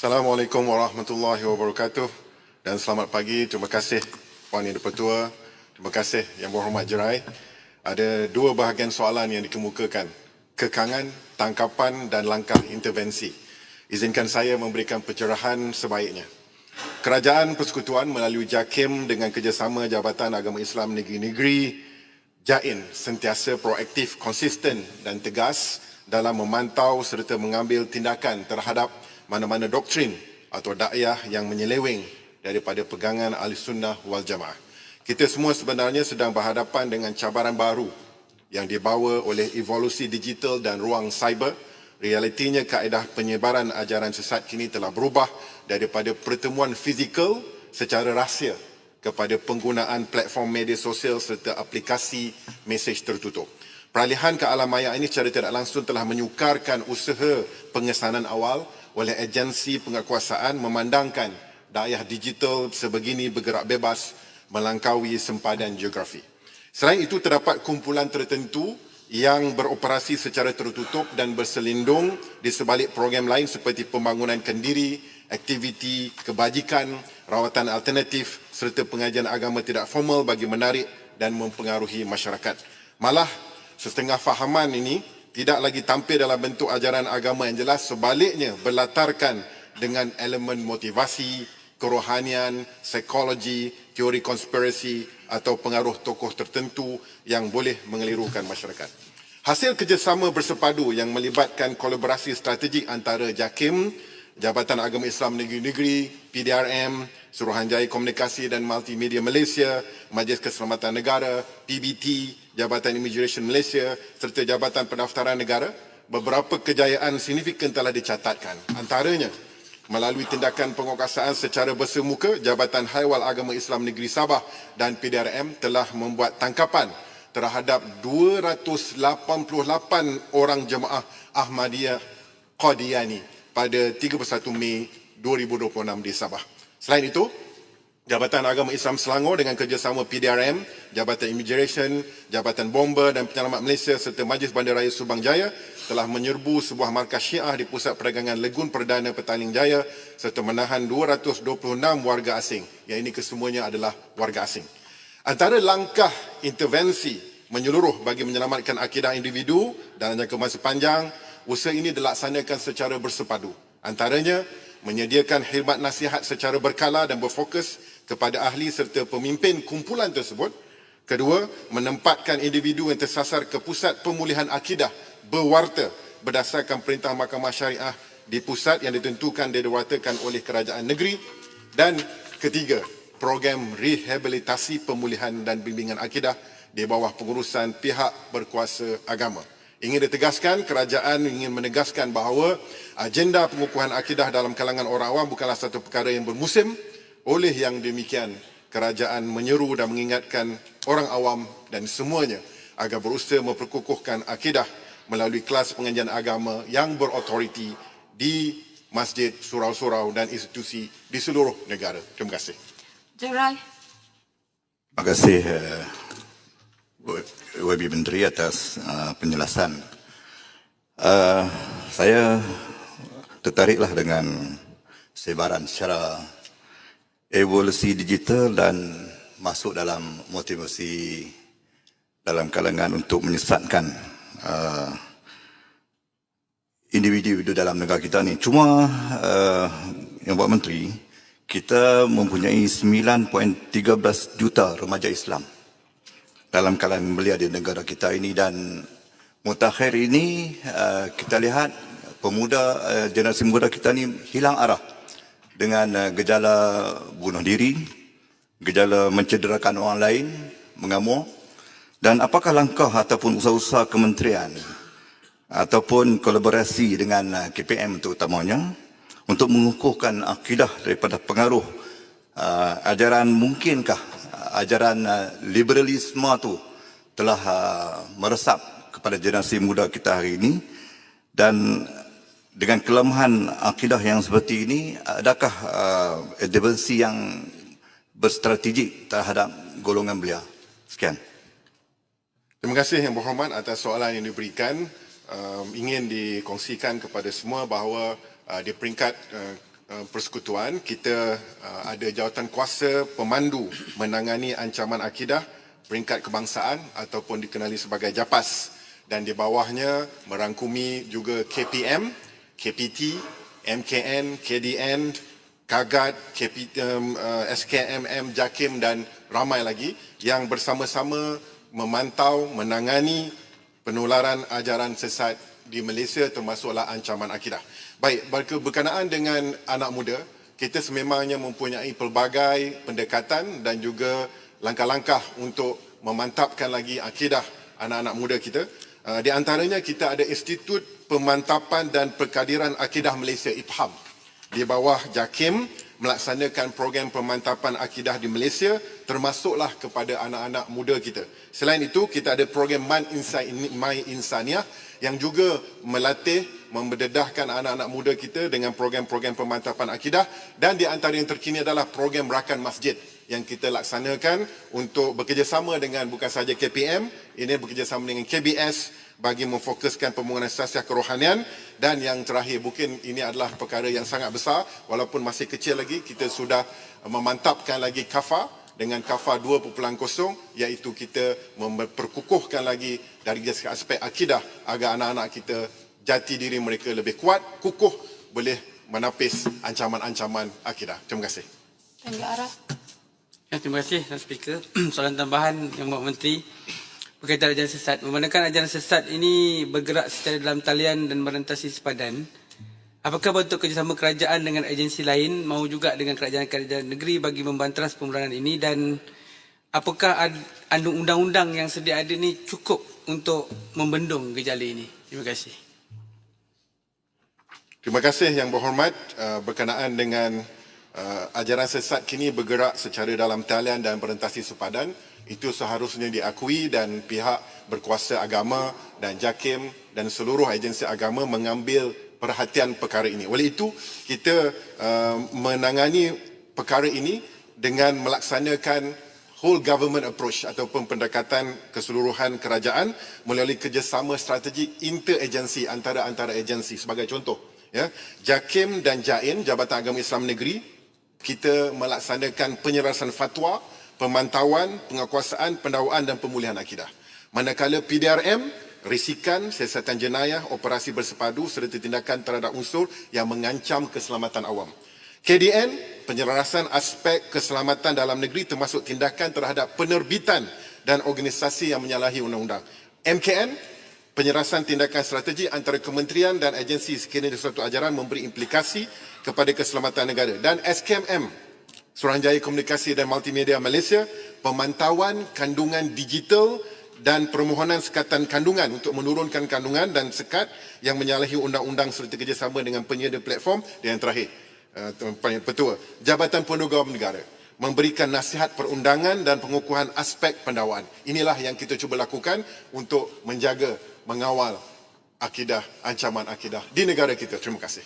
Assalamualaikum warahmatullahi wabarakatuh dan selamat pagi. Terima kasih Puan Yang Dipertua. Terima kasih Yang Berhormat Jerai. Ada dua bahagian soalan yang dikemukakan. Kekangan, tangkapan dan langkah intervensi. Izinkan saya memberikan pencerahan sebaiknya. Kerajaan Persekutuan melalui JAKIM dengan kerjasama Jabatan Agama Islam Negeri-Negeri JAIN sentiasa proaktif, konsisten dan tegas dalam memantau serta mengambil tindakan terhadap mana-mana doktrin atau dakwah yang menyeleweng daripada pegangan Ahlussunnah wal Jamaah. Kita semua sebenarnya sedang berhadapan dengan cabaran baru yang dibawa oleh evolusi digital dan ruang cyber. Realitinya kaedah penyebaran ajaran sesat kini telah berubah daripada pertemuan fizikal secara rahsia kepada penggunaan platform media sosial serta aplikasi mesej tertutup. Peralihan ke alam maya ini secara tidak langsung telah menyukarkan usaha pengesanan awal oleh agensi penguasaan memandangkan dakwah digital sebegini bergerak bebas melangkaui sempadan geografi. Selain itu, terdapat kumpulan tertentu yang beroperasi secara tertutup dan berselindung di sebalik program lain seperti pembangunan kendiri, aktiviti kebajikan, rawatan alternatif serta pengajian agama tidak formal bagi menarik dan mempengaruhi masyarakat. Malah, setengah fahaman ini tidak lagi tampil dalam bentuk ajaran agama yang jelas, sebaliknya berlatarkan dengan elemen motivasi, kerohanian, psikologi, teori konspirasi atau pengaruh tokoh tertentu yang boleh mengelirukan masyarakat. Hasil kerjasama bersepadu yang melibatkan kolaborasi strategik antara JAKIM, Jabatan Agama Islam Negeri-Negeri, PDRM, Suruhanjaya Komunikasi dan Multimedia Malaysia, Majlis Keselamatan Negara, PBT, Jabatan Immigration Malaysia serta Jabatan Pendaftaran Negara, beberapa kejayaan signifikan telah dicatatkan. Antaranya, melalui tindakan penguasaan secara bersemuka, Jabatan Haiwal Agama Islam Negeri Sabah dan PDRM telah membuat tangkapan terhadap 288 orang jemaah Ahmadiyah Qadiani pada 31 Mei 2026 di Sabah. Selain itu, Jabatan Agama Islam Selangor dengan kerjasama PDRM, Jabatan Immigration, Jabatan Bomba dan Penyelamat Malaysia serta Majlis Bandaraya Subang Jaya telah menyerbu sebuah markas Syiah di Pusat Perdagangan Legun Perdana Petaling Jaya serta menahan 226 warga asing. Yang ini kesemuanya adalah warga asing. Antara langkah intervensi menyeluruh bagi menyelamatkan akidah individu dalam jangka masa panjang, usaha ini dilaksanakan secara bersepadu. Antaranya, menyediakan khidmat nasihat secara berkala dan berfokus kepada ahli serta pemimpin kumpulan tersebut. Kedua, menempatkan individu yang tersasar ke pusat pemulihan akidah berwarta berdasarkan perintah Mahkamah Syariah di pusat yang ditentukan dan diwartakan oleh kerajaan negeri. Dan ketiga, program rehabilitasi pemulihan dan bimbingan akidah di bawah pengurusan pihak berkuasa agama. Ingin ditegaskan, kerajaan ingin menegaskan bahawa agenda pengukuhan akidah dalam kalangan orang awam bukanlah satu perkara yang bermusim. Oleh yang demikian, kerajaan menyeru dan mengingatkan orang awam dan semuanya agar berusaha memperkukuhkan akidah melalui kelas pengajian agama yang berautoriti di masjid, surau-surau dan institusi di seluruh negara. Terima kasih. Jerai. Terima kasih YB Menteri atas penjelasan. Saya tertariklah dengan sebaran secara evolusi digital dan masuk dalam motivasi dalam kalangan untuk menyesatkan individu-individu dalam negara kita ni. Cuma yang Pak Menteri, kita mempunyai 9.13 juta remaja Islam dalam kalangan belia di negara kita ini, dan mutakhir ini kita lihat pemuda, generasi muda kita ni hilang arah dengan gejala bunuh diri, gejala mencederakan orang lain, mengamuk. Dan apakah langkah ataupun usaha-usaha kementerian ataupun kolaborasi dengan KPM terutamanya untuk mengukuhkan akidah daripada pengaruh ajaran, mungkinkah ajaran liberalisme tu telah meresap kepada generasi muda kita hari ini? Dan dengan kelemahan akidah yang seperti ini, adakah intervensi yang berstrategik terhadap golongan belia? Sekian. Terima kasih Yang Berhormat atas soalan yang diberikan. Ingin dikongsikan kepada semua bahawa di peringkat persekutuan, kita ada jawatan kuasa pemandu menangani ancaman akidah peringkat kebangsaan ataupun dikenali sebagai JAPAS, dan di bawahnya merangkumi juga KPM, KPT, MKN, KDN, KAGAT, SKMM, JAKIM dan ramai lagi yang bersama-sama memantau, menangani penularan ajaran sesat di Malaysia termasuklah ancaman akidah. Baik, berkenaan dengan anak muda, kita sememangnya mempunyai pelbagai pendekatan dan juga langkah-langkah untuk memantapkan lagi akidah anak-anak muda kita. Di antaranya kita ada Institut Pemantapan dan Perkadiran Akidah Malaysia (IPHAM). Di bawah JAKIM melaksanakan program pemantapan akidah di Malaysia, termasuklah kepada anak-anak muda kita. Selain itu, kita ada program My Insaniah yang juga melatih, mendedahkan anak-anak muda kita dengan program-program pemantapan akidah, dan di antara yang terkini adalah program Rakan Masjid yang kita laksanakan untuk bekerjasama dengan bukan sahaja KPM, ini bekerjasama dengan KBS bagi memfokuskan pembangunan asas kerohanian, dan yang terakhir, mungkin ini adalah perkara yang sangat besar, walaupun masih kecil lagi, kita sudah memantapkan lagi KAFA dengan KAFA 2.0, iaitu kita memperkukuhkan lagi dari aspek akidah agar anak-anak kita jati diri mereka lebih kuat, kukuh, boleh menapis ancaman-ancaman akidah. Terima kasih. Ya, terima kasih Tuan Speaker. Soalan tambahan Yang Berhormat Menteri berkaitan ajaran sesat. Memandangkan ajaran sesat ini bergerak secara dalam talian dan merentasi sepadan, apakah bentuk kerjasama kerajaan dengan agensi lain mahu juga dengan kerajaan-kerajaan negeri bagi membanteras pemberantasan ini, dan apakah undang-undang yang sedia ada ini cukup untuk membendung gejala ini? Terima kasih. Terima kasih Yang Berhormat. Berkenaan dengan ajaran sesat kini bergerak secara dalam talian dan berentasi sepadan, itu seharusnya diakui dan pihak berkuasa agama dan JAKIM dan seluruh agensi agama mengambil perhatian perkara ini. Oleh itu, kita menangani perkara ini dengan melaksanakan whole government approach ataupun pendekatan keseluruhan kerajaan melalui kerjasama strategi interagensi antara agensi. Sebagai contoh, ya, JAKIM dan JAIN, Jabatan Agama Islam Negeri, kita melaksanakan penyerasan fatwa, pemantauan, penguasaan, pendakwaan dan pemulihan akidah. Manakala PDRM, risikan, siasatan jenayah, operasi bersepadu serta tindakan terhadap unsur yang mengancam keselamatan awam. KDN, penyelarasan aspek keselamatan dalam negeri termasuk tindakan terhadap penerbitan dan organisasi yang menyalahi undang-undang. MKN, penyelarasan tindakan strategi antara kementerian dan agensi sekiranya suatu ajaran memberi implikasi kepada keselamatan negara. Dan SKMM, Suruhanjaya Komunikasi dan Multimedia Malaysia, pemantauan kandungan digital dan permohonan sekatan kandungan untuk menurunkan kandungan dan sekat yang menyalahi undang-undang serta kerjasama dengan penyedia platform. Dan yang terakhir, Petua, Jabatan Penegak Negara memberikan nasihat perundangan dan pengukuhan aspek pendakwaan. Inilah yang kita cuba lakukan untuk menjaga, mengawal akidah, ancaman akidah di negara kita. Terima kasih.